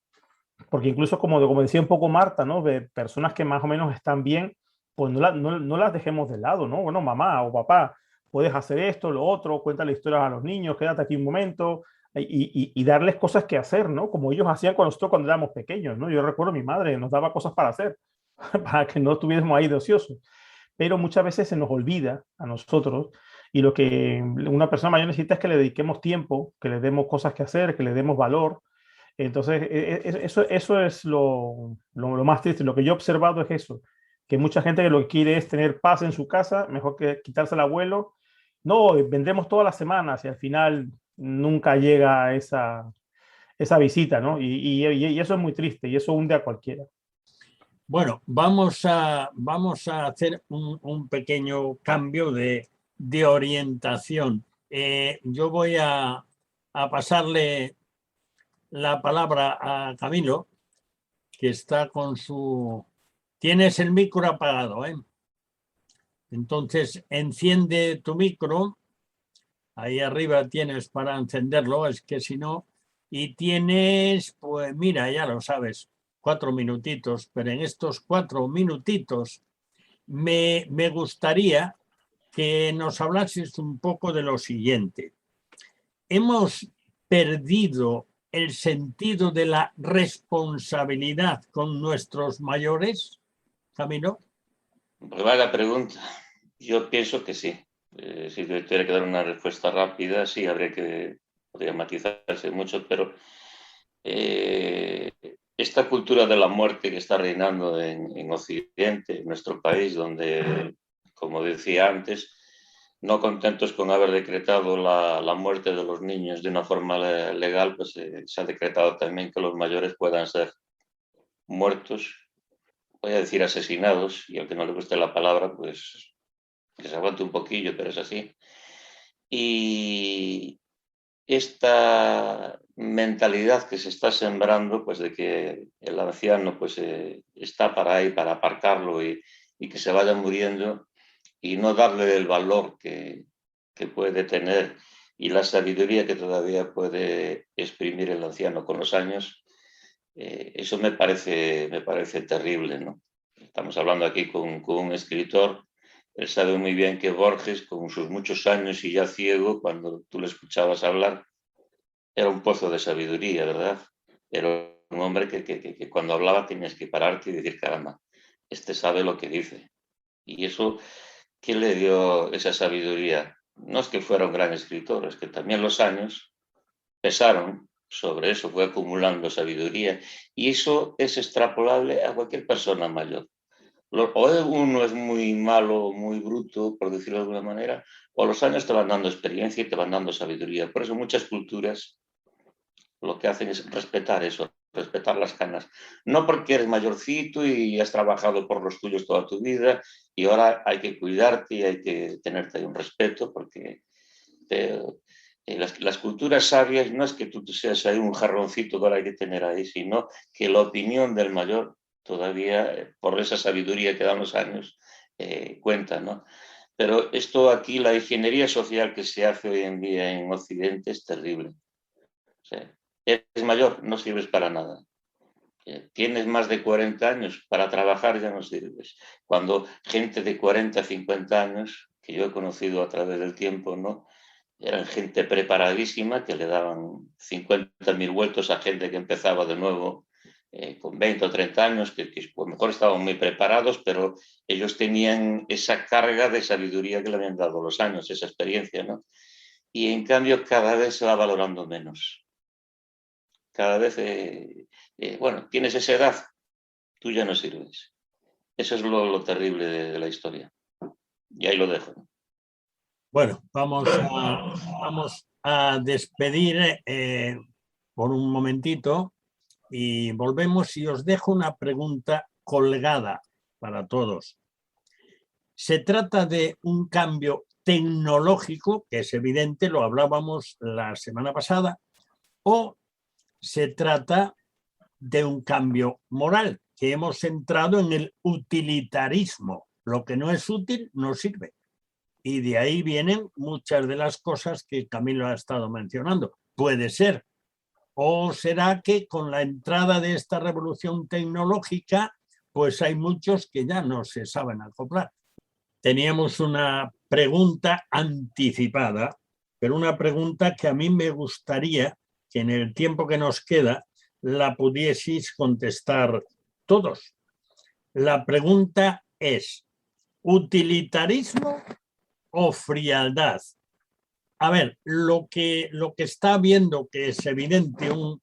Porque incluso, como decía un poco Marta, ¿no? De personas que más o menos están bien, pues no las dejemos de lado, ¿no? Bueno, mamá o papá, puedes hacer esto, lo otro, cuéntale historias a los niños, quédate aquí un momento, y darles cosas que hacer, ¿no? Como ellos hacían con nosotros cuando éramos pequeños, ¿no? Yo recuerdo a mi madre, nos daba cosas para hacer, para que no estuviésemos ahí de ociosos. Pero muchas veces se nos olvida a nosotros y lo que una persona mayor necesita es que le dediquemos tiempo, que le demos cosas que hacer, que le demos valor. Entonces, eso es lo más triste. Lo que yo he observado es eso, que mucha gente que lo que quiere es tener paz en su casa, mejor que quitarse al abuelo. No, vendremos todas las semanas y al final nunca llega esa visita, ¿no? Y eso es muy triste y eso hunde a cualquiera. Bueno, vamos a hacer un pequeño cambio de orientación. Yo voy a pasarle la palabra a Camilo, que está con su... Tienes el micro apagado, ¿eh? Entonces, enciende tu micro. Ahí arriba tienes para encenderlo, es que si no, y tienes, pues mira, ya lo sabes, 4 minutitos, pero en estos 4 minutitos me gustaría que nos hablases un poco de lo siguiente. Hemos perdido el sentido de la responsabilidad con nuestros mayores, Camilo. Pues vaya pregunta. Yo pienso que sí. Si tuviera que dar una respuesta rápida, sí, podría matizarse mucho, pero esta cultura de la muerte que está reinando en Occidente, en nuestro país, donde, como decía antes, no contentos con haber decretado la muerte de los niños de una forma legal, pues se ha decretado también que los mayores puedan ser muertos, voy a decir asesinados, y al que no le guste la palabra, pues que se aguante un poquillo, pero es así. Y esta mentalidad que se está sembrando, pues de que el anciano pues está para ahí, para aparcarlo y que se vaya muriendo y no darle el valor que puede tener y la sabiduría que todavía puede exprimir el anciano con los años, eso me parece terrible, ¿no? Estamos hablando aquí con un escritor. Él sabe muy bien que Borges, con sus muchos años y ya ciego, cuando tú le escuchabas hablar, era un pozo de sabiduría, ¿verdad? Era un hombre que cuando hablaba tenías que pararte y decir, caramba, este sabe lo que dice. Y eso, ¿qué le dio esa sabiduría? No es que fuera un gran escritor, es que también los años pesaron sobre eso, fue acumulando sabiduría. Y eso es extrapolable a cualquier persona mayor. O uno es muy malo, muy bruto, por decirlo de alguna manera, o los años te van dando experiencia y te van dando sabiduría. Por eso muchas culturas lo que hacen es respetar eso, respetar las canas. No porque eres mayorcito y has trabajado por los tuyos toda tu vida y ahora hay que cuidarte y hay que tenerte un respeto, porque las culturas sabias no es que tú seas ahí un jarroncito que ahora hay que tener ahí, sino que la opinión del mayor todavía, por esa sabiduría que dan los años, cuenta, ¿no? Pero esto aquí, la ingeniería social que se hace hoy en día en Occidente es terrible. O sea, eres mayor, no sirves para nada. Tienes más de 40 años, para trabajar ya no sirves. Cuando gente de 40, 50 años, que yo he conocido a través del tiempo, ¿no? Eran gente preparadísima que le daban 50.000 vueltos a gente que empezaba de nuevo con 20 o 30 años, que a lo mejor estaban muy preparados, pero ellos tenían esa carga de sabiduría que le habían dado los años, esa experiencia, ¿no? Y en cambio cada vez se va valorando menos. Cada vez, bueno, tienes esa edad, tú ya no sirves. Eso es lo terrible de la historia. Y ahí lo dejo, ¿no? Bueno, vamos a despedir por un momentito y volvemos y os dejo una pregunta colgada para todos. Se trata de un cambio tecnológico, que es evidente, lo hablábamos la semana pasada, o se trata de un cambio moral, que hemos entrado en el utilitarismo. Lo que no es útil no sirve. Y de ahí vienen muchas de las cosas que Camilo ha estado mencionando. Puede ser. ¿O será que con la entrada de esta revolución tecnológica, pues hay muchos que ya no se saben acoplar? Teníamos una pregunta anticipada, pero una pregunta que a mí me gustaría que en el tiempo que nos queda la pudieseis contestar todos. La pregunta es, ¿utilitarismo o frialdad? A ver, lo que está viendo, que es evidente, no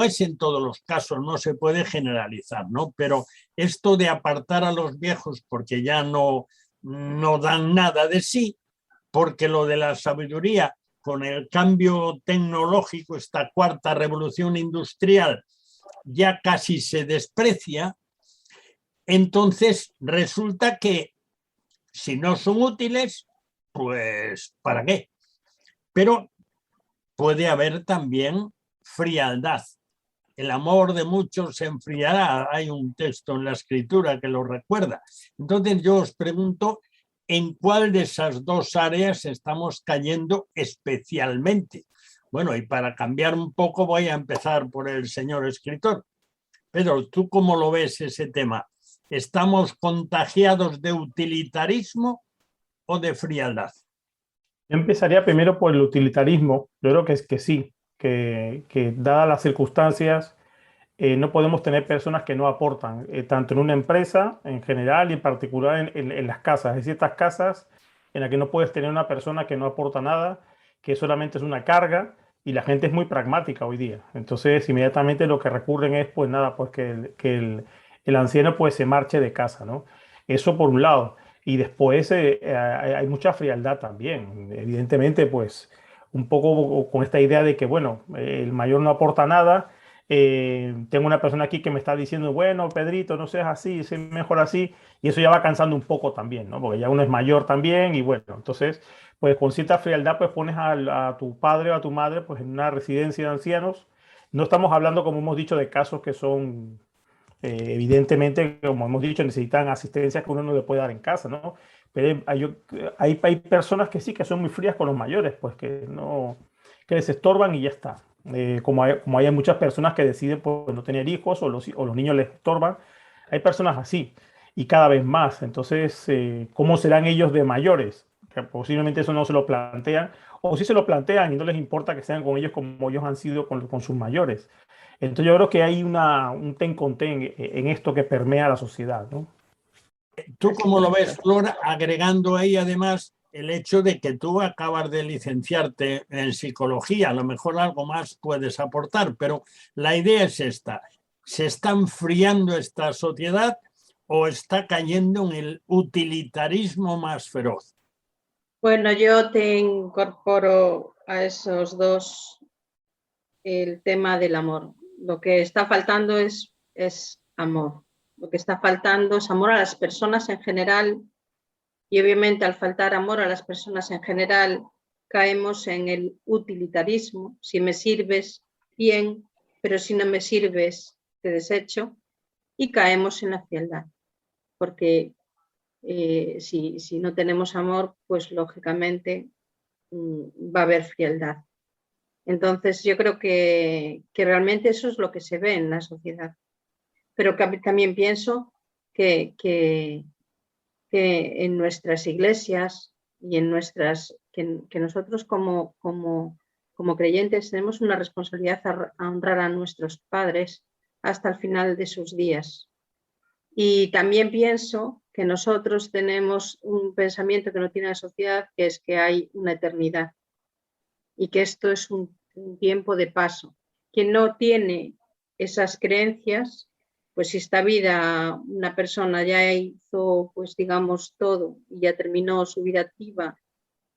es en todos los casos, no se puede generalizar, ¿no? Pero esto de apartar a los viejos porque ya no dan nada de sí, porque lo de la sabiduría con el cambio tecnológico, esta cuarta revolución industrial, ya casi se desprecia, entonces resulta que si no son útiles, pues ¿para qué? Pero puede haber también frialdad. El amor de muchos se enfriará. Hay un texto en la escritura que lo recuerda. Entonces yo os pregunto, ¿en cuál de esas dos áreas estamos cayendo especialmente? Bueno, y para cambiar un poco voy a empezar por el señor escritor. Pedro, ¿tú cómo lo ves ese tema? ¿Estamos contagiados de utilitarismo o de frialdad? Yo empezaría primero por el utilitarismo. Yo creo que es que sí, que dadas las circunstancias, no podemos tener personas que no aportan, tanto en una empresa en general y en particular en las casas. Hay ciertas casas en las que no puedes tener una persona que no aporta nada, que solamente es una carga, y la gente es muy pragmática hoy día. Entonces, inmediatamente lo que recurren es, pues nada, pues el anciano pues se marche de casa, ¿no? Eso por un lado. Y después hay mucha frialdad también. Evidentemente, pues un poco con esta idea de que, bueno, el mayor no aporta nada. Tengo una persona aquí que me está diciendo, bueno, Pedrito, no seas así, sé mejor así, y eso ya va cansando un poco también, ¿no? Porque ya uno es mayor también, y bueno, entonces, pues con cierta frialdad, pues pones a tu padre o a tu madre, pues en una residencia de ancianos. No estamos hablando, como hemos dicho, de casos que son, evidentemente, como hemos dicho, necesitan asistencia que uno no le puede dar en casa, ¿no? Pero hay personas que sí, que son muy frías con los mayores, pues que no, que les estorban y ya está. Como hay muchas personas que deciden pues, no tener hijos o los niños les estorban, hay personas así y cada vez más. Entonces, ¿cómo serán ellos de mayores? Que posiblemente eso no se lo plantean, o si se lo plantean y no les importa que sean con ellos como ellos han sido con sus mayores. Entonces, yo creo que hay un ten con ten en esto que permea la sociedad, ¿no? ¿Tú cómo lo ves, Flora? Agregando ahí además el hecho de que tú acabas de licenciarte en psicología, a lo mejor algo más puedes aportar, pero la idea es esta: ¿se está enfriando esta sociedad o está cayendo en el utilitarismo más feroz? Bueno, yo te incorporo a esos dos el tema del amor. Lo que está faltando es amor. Lo que está faltando es amor a las personas en general, y obviamente al faltar amor a las personas en general caemos en el utilitarismo. Si me sirves, bien, pero si no me sirves, te desecho, y caemos en la frialdad, porque si no tenemos amor, pues lógicamente va a haber frialdad. Entonces yo creo que realmente eso es lo que se ve en la sociedad. Pero también pienso que en nuestras iglesias y en que nosotros como creyentes tenemos una responsabilidad a honrar a nuestros padres hasta el final de sus días. Y también pienso que nosotros tenemos un pensamiento que no tiene la sociedad, que es que hay una eternidad y que esto es un tiempo de paso. Quien no tiene esas creencias, pues si esta vida una persona ya hizo, pues digamos, todo y ya terminó su vida activa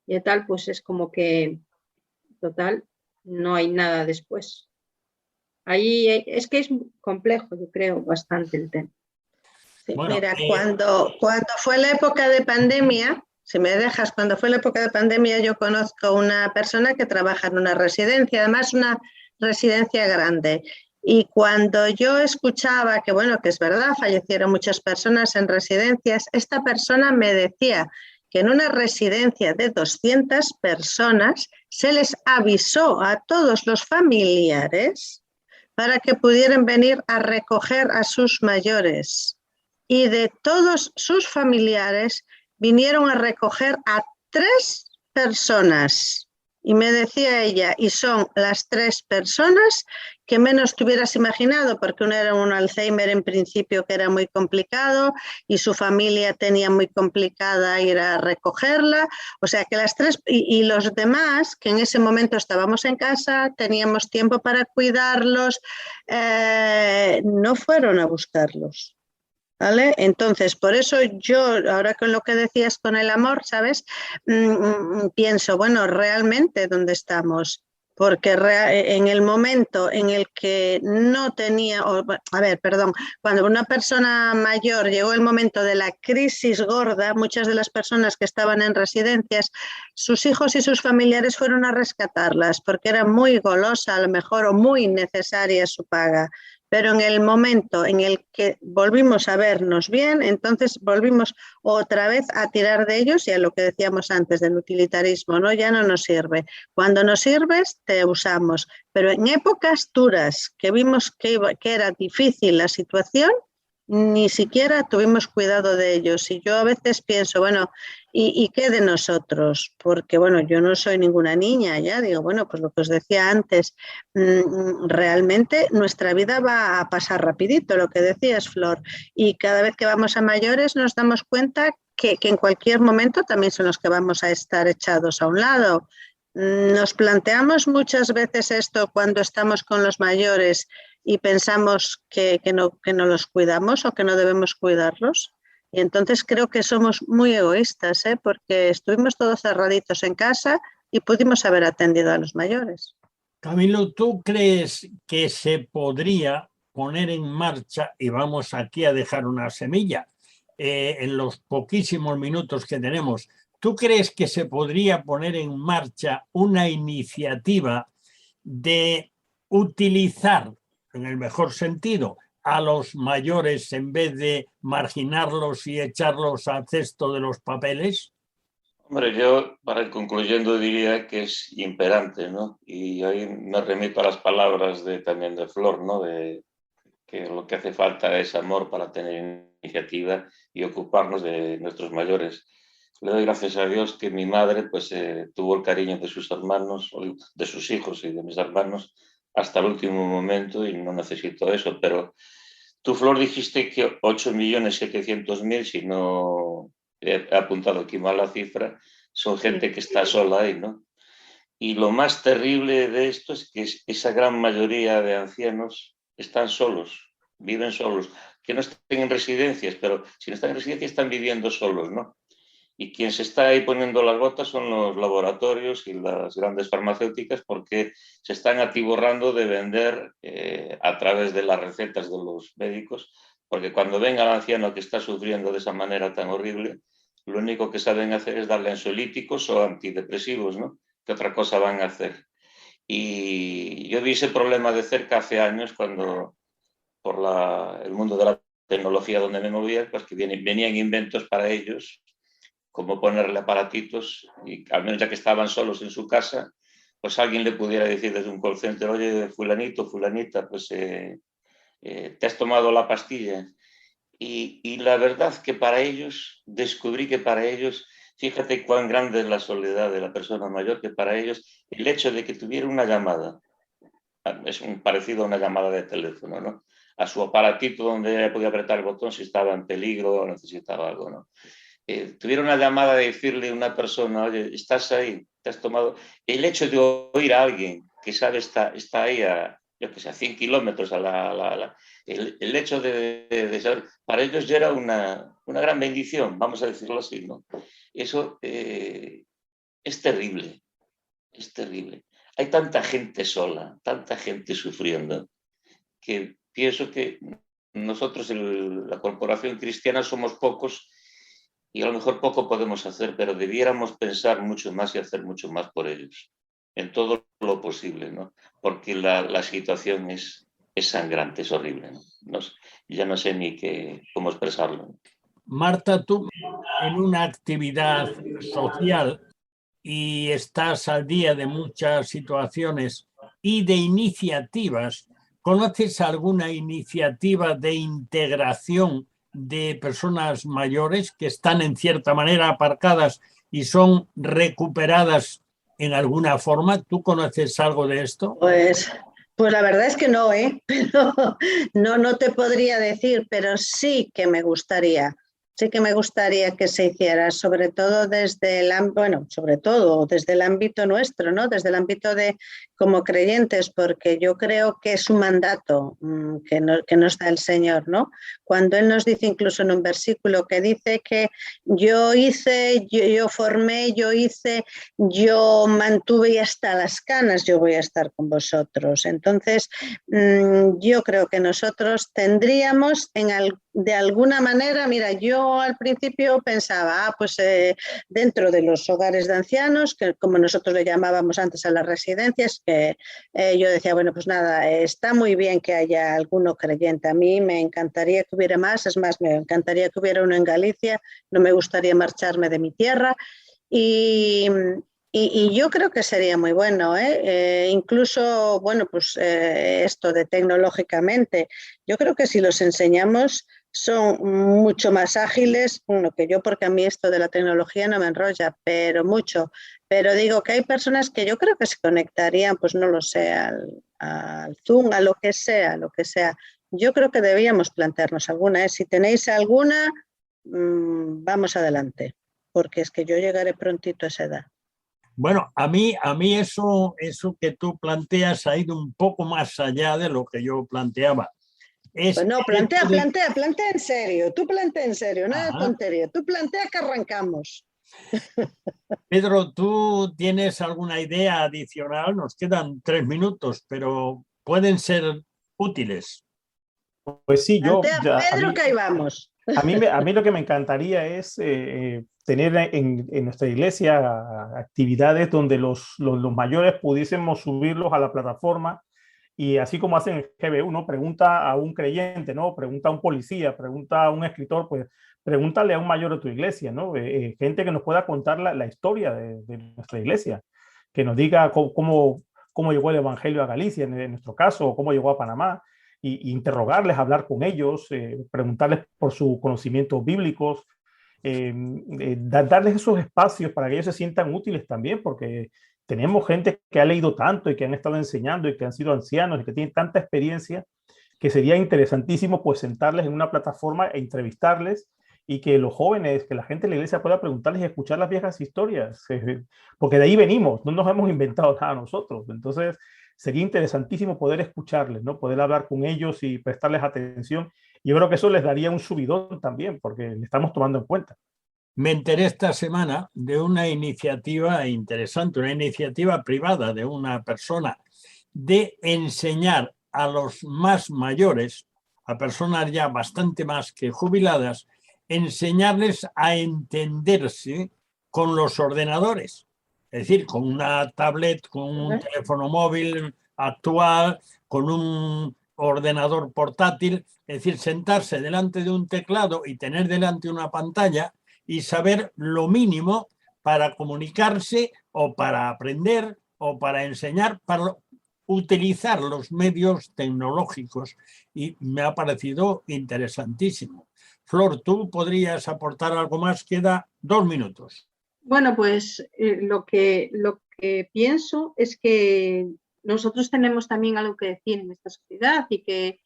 y tal, pues es como que, total, no hay nada después. Ahí es que es complejo, yo creo, bastante el tema. Sí, Bueno, mira, cuando fue la época de pandemia, si me dejas, cuando fue la época de pandemia, yo conozco una persona que trabaja en una residencia, además una residencia grande. Y cuando yo escuchaba que, bueno, que es verdad, fallecieron muchas personas en residencias, esta persona me decía que en una residencia de 200 personas se les avisó a todos los familiares para que pudieran venir a recoger a sus mayores. Y de todos sus familiares vinieron a recoger a 3 personas. Y me decía ella, y son las 3 personas que menos te hubieras imaginado, porque una era un Alzheimer en principio que era muy complicado y su familia tenía muy complicada ir a recogerla. O sea que las 3 y los demás, que en ese momento estábamos en casa, teníamos tiempo para cuidarlos, no fueron a buscarlos. ¿Vale? Entonces, por eso yo, ahora con lo que decías con el amor, ¿sabes? Pienso, bueno, realmente, ¿dónde estamos? Porque en el momento en el que no tenía, cuando una persona mayor llegó el momento de la crisis gorda, muchas de las personas que estaban en residencias, sus hijos y sus familiares fueron a rescatarlas, porque era muy golosa a lo mejor o muy necesaria su paga. pero en el momento en el que volvimos a vernos bien, entonces volvimos otra vez a tirar de ellos y a lo que decíamos antes del utilitarismo, ¿no? Ya no nos sirve. Cuando nos sirves, te usamos, pero en épocas duras que vimos que era difícil la situación, ni siquiera tuvimos cuidado de ellos. Y yo a veces pienso, bueno, ¿y qué de nosotros? Porque, bueno, yo no soy ninguna niña, ya digo, bueno, pues lo que os decía antes, realmente nuestra vida va a pasar rapidito, lo que decías, Flor, y cada vez que vamos a mayores nos damos cuenta que en cualquier momento también son los que vamos a estar echados a un lado. Nos planteamos muchas veces esto cuando estamos con los mayores y pensamos que no los cuidamos o que no debemos cuidarlos. Y entonces creo que somos muy egoístas, porque estuvimos todos cerraditos en casa y pudimos haber atendido a los mayores. Camilo, ¿tú crees que se podría poner en marcha, y vamos aquí a dejar una semilla, en los poquísimos minutos que tenemos, ¿tú crees que se podría poner en marcha una iniciativa de utilizar, en el mejor sentido, a los mayores en vez de marginarlos y echarlos al cesto de los papeles? Hombre, yo, para ir concluyendo, diría que es imperante, ¿no? Y ahí me remito a las palabras también de Flor, ¿no? De que lo que hace falta es amor para tener iniciativa y ocuparnos de nuestros mayores. Le doy gracias a Dios que mi madre pues, tuvo el cariño de sus hermanos, de sus hijos y de mis hermanos hasta el último momento y no necesito eso. Pero tú, Flor, dijiste que 8.700.000, si no he apuntado aquí mal la cifra, son gente que está sola ahí, ¿no? Y lo más terrible de esto es que esa gran mayoría de ancianos están solos, viven solos, que no están en residencias, pero si no están en residencias están viviendo solos, ¿no? Y quien se está ahí poniendo las botas son los laboratorios y las grandes farmacéuticas porque se están atiborrando de vender a través de las recetas de los médicos, porque cuando ven al anciano que está sufriendo de esa manera tan horrible, lo único que saben hacer es darle ansiolíticos o antidepresivos, ¿no? ¿Qué otra cosa van a hacer? Y yo vi ese problema de cerca hace años cuando por el mundo de la tecnología donde me movía, pues que venían inventos para ellos, como ponerle aparatitos y al menos ya que estaban solos en su casa, pues alguien le pudiera decir desde un call center, oye, fulanito, fulanita, pues te has tomado la pastilla. Y la verdad que para ellos, descubrí que para ellos, fíjate cuán grande es la soledad de la persona mayor, que para ellos el hecho de que tuviera una llamada, es un parecido a una llamada de teléfono, ¿no? A su aparatito donde podía apretar el botón si estaba en peligro o necesitaba algo, ¿no? Tuviera una llamada de decirle a una persona, oye, estás ahí, te has tomado... El hecho de oír a alguien que sabe está ahí a, yo que sé, a 100 kilómetros el hecho de saber, para ellos ya era una gran bendición, vamos a decirlo así, ¿no? Eso es terrible, es terrible. Hay tanta gente sola, tanta gente sufriendo, que pienso que nosotros, la corporación cristiana, somos pocos y a lo mejor poco podemos hacer, pero debiéramos pensar mucho más y hacer mucho más por ellos, en todo lo posible, ¿no? Porque la situación es sangrante, es horrible, ¿no? Ya no sé ni cómo expresarlo. Marta, tú en una actividad social y estás al día de muchas situaciones y de iniciativas, ¿conoces alguna iniciativa de integración de personas mayores que están en cierta manera aparcadas y son recuperadas en alguna forma? ¿Tú conoces algo de esto? Pues la verdad es que no, pero no te podría decir, pero sí que me gustaría. Sí que me gustaría que se hiciera, sobre todo desde el ámbito nuestro, ¿no? Desde el ámbito de como creyentes, porque yo creo que es un mandato que nos da el Señor, ¿no? Cuando Él nos dice incluso en un versículo que dice que yo hice, yo formé, yo hice, yo mantuve y hasta las canas yo voy a estar con vosotros. Entonces, yo creo que nosotros tendríamos de alguna manera, mira, yo al principio pensaba, pues dentro de los hogares de ancianos, que como nosotros le llamábamos antes a las residencias, que yo decía, bueno, pues nada, está muy bien que haya alguno creyente. A mí me encantaría que hubiera más, es más, me encantaría que hubiera uno en Galicia, no me gustaría marcharme de mi tierra. Y yo creo que sería muy bueno, ¿eh? Incluso, bueno, pues esto de tecnológicamente, yo creo que si los enseñamos son mucho más ágiles, bueno, que yo, porque a mí esto de la tecnología no me enrolla, pero mucho. Pero digo que hay personas que yo creo que se conectarían, pues no lo sé, al Zoom, a lo que sea, lo que sea. Yo creo que debíamos plantearnos alguna, ¿eh? Si tenéis alguna, vamos adelante, porque es que yo llegaré prontito a esa edad. Bueno, a mí eso que tú planteas ha ido un poco más allá de lo que yo planteaba. Pues no, plantea en serio, tú plantea en serio, nada de tontería, tú plantea que arrancamos. Pedro, ¿tú tienes alguna idea adicional? Nos quedan 3 minutos, pero pueden ser útiles. Pues sí, plantea, Pedro, que ahí vamos. A mí lo que me encantaría es tener en nuestra iglesia actividades donde los mayores pudiésemos subirlos a la plataforma y así como hacen el GBU, ¿no? Pregunta a un creyente, ¿no? Pregunta a un policía, pregunta a un escritor, pues pregúntale a un mayor de tu iglesia, ¿no? Gente que nos pueda contar la historia de nuestra iglesia, que nos diga cómo llegó el evangelio a Galicia, en nuestro caso, o cómo llegó a Panamá. Y interrogarles, hablar con ellos, preguntarles por sus conocimientos bíblicos, darles esos espacios para que ellos se sientan útiles también, porque tenemos gente que ha leído tanto y que han estado enseñando y que han sido ancianos y que tienen tanta experiencia que sería interesantísimo pues sentarles en una plataforma e entrevistarles y que los jóvenes, que la gente de la iglesia pueda preguntarles y escuchar las viejas historias, porque de ahí venimos, no nos hemos inventado nada nosotros. Entonces, sería interesantísimo poder escucharles, ¿no? Poder hablar con ellos y prestarles atención. Yo creo que eso les daría un subidón también, porque le estamos tomando en cuenta. Me enteré esta semana de una iniciativa interesante, una iniciativa privada de una persona de enseñar a los más mayores, a personas ya bastante más que jubiladas, enseñarles a entenderse con los ordenadores. Es decir, con una tablet, con un teléfono móvil actual, con un ordenador portátil, es decir, sentarse delante de un teclado y tener delante una pantalla y saber lo mínimo para comunicarse o para aprender o para enseñar, para utilizar los medios tecnológicos. Y me ha parecido interesantísimo. Flor, ¿tú podrías aportar algo más? Queda 2 minutos. Bueno, pues lo que pienso es que nosotros tenemos también algo que decir en esta sociedad y que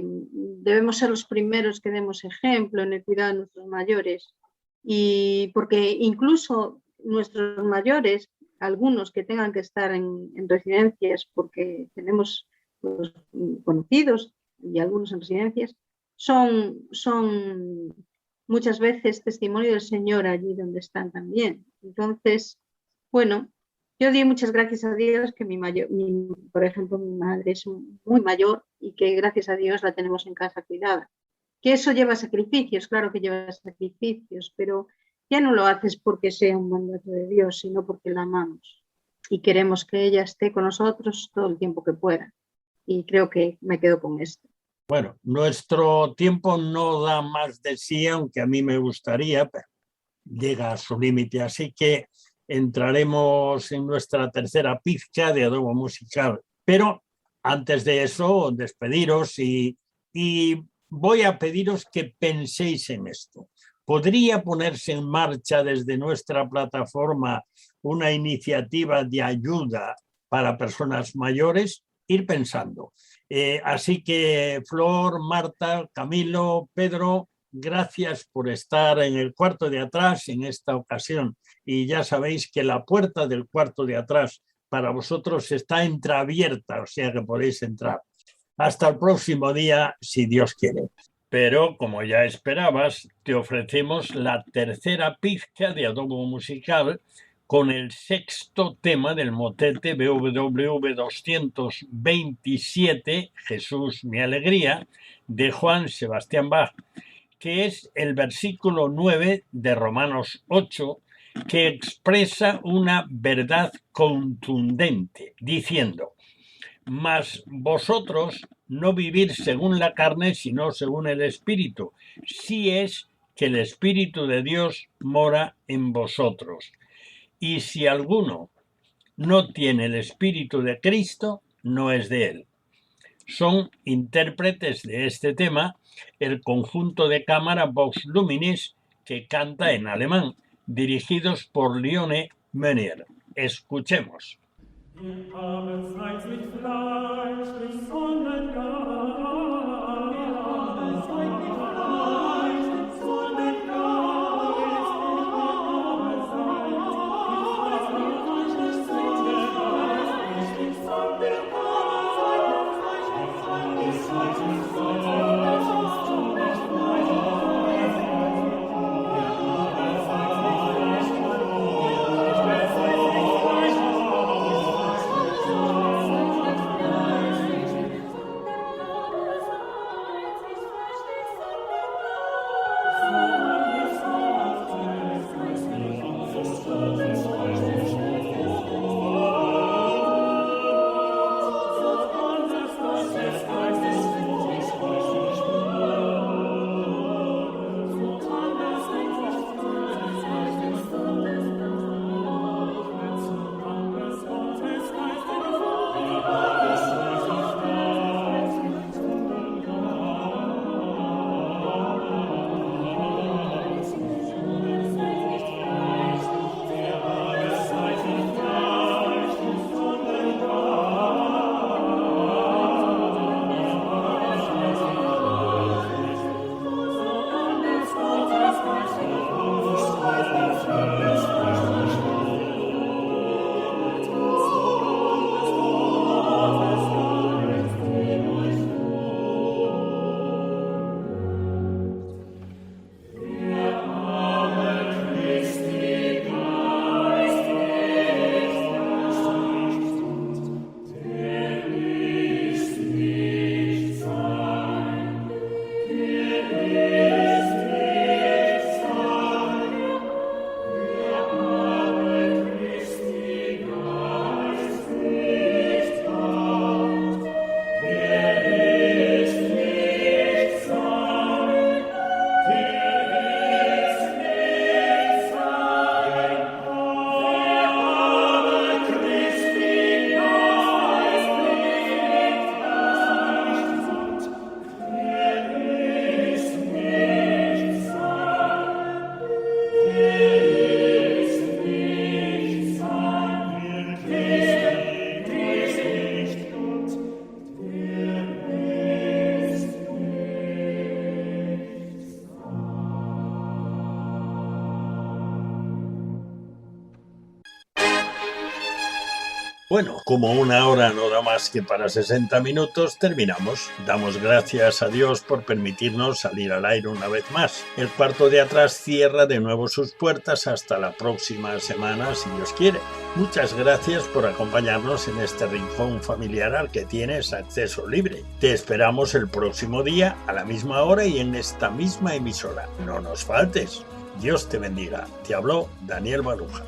debemos ser los primeros que demos ejemplo en el cuidado de nuestros mayores. Y porque incluso nuestros mayores, algunos que tengan que estar en residencias, porque tenemos pues, conocidos y algunos en residencias, son muchas veces testimonio del Señor allí donde están también. Entonces, bueno, yo di muchas gracias a Dios que por ejemplo, mi madre es muy mayor y que gracias a Dios la tenemos en casa cuidada. Que eso lleva sacrificios, claro que lleva sacrificios, pero ya no lo haces porque sea un mandato de Dios, sino porque la amamos y queremos que ella esté con nosotros todo el tiempo que pueda. Y creo que me quedo con esto. Bueno, nuestro tiempo no da más de sí, aunque a mí me gustaría, pero llega a su límite. Así que entraremos en nuestra tercera pizca de adobo musical. Pero antes de eso, despediros y voy a pediros que penséis en esto. ¿Podría ponerse en marcha desde nuestra plataforma una iniciativa de ayuda para personas mayores? Ir pensando. Así que Flor, Marta, Camilo, Pedro, gracias por estar en el cuarto de atrás en esta ocasión. Y ya sabéis que la puerta del cuarto de atrás para vosotros está entreabierta, o sea que podéis entrar. Hasta el próximo día, si Dios quiere. Pero, como ya esperabas, te ofrecemos la tercera pizca de adobo musical con el sexto tema del motete BWV 227, Jesús mi alegría, de Johann Sebastian Bach, que es el versículo 9 de Romanos 8, que expresa una verdad contundente, diciendo: mas vosotros no vivir según la carne, sino según el Espíritu, si es que el Espíritu de Dios mora en vosotros. Y si alguno no tiene el Espíritu de Cristo, no es de él. Son intérpretes de este tema el conjunto de cámara Vox Luminis, que canta en alemán, dirigidos por Lione Meunier. Escuchemos. Bueno, como una hora no da más que para 60 minutos, terminamos. Damos gracias a Dios por permitirnos salir al aire una vez más. El cuarto de atrás cierra de nuevo sus puertas hasta la próxima semana, si Dios quiere. Muchas gracias por acompañarnos en este rincón familiar al que tienes acceso libre. Te esperamos el próximo día a la misma hora y en esta misma emisora. No nos faltes. Dios te bendiga. Te habló Daniel Baruja.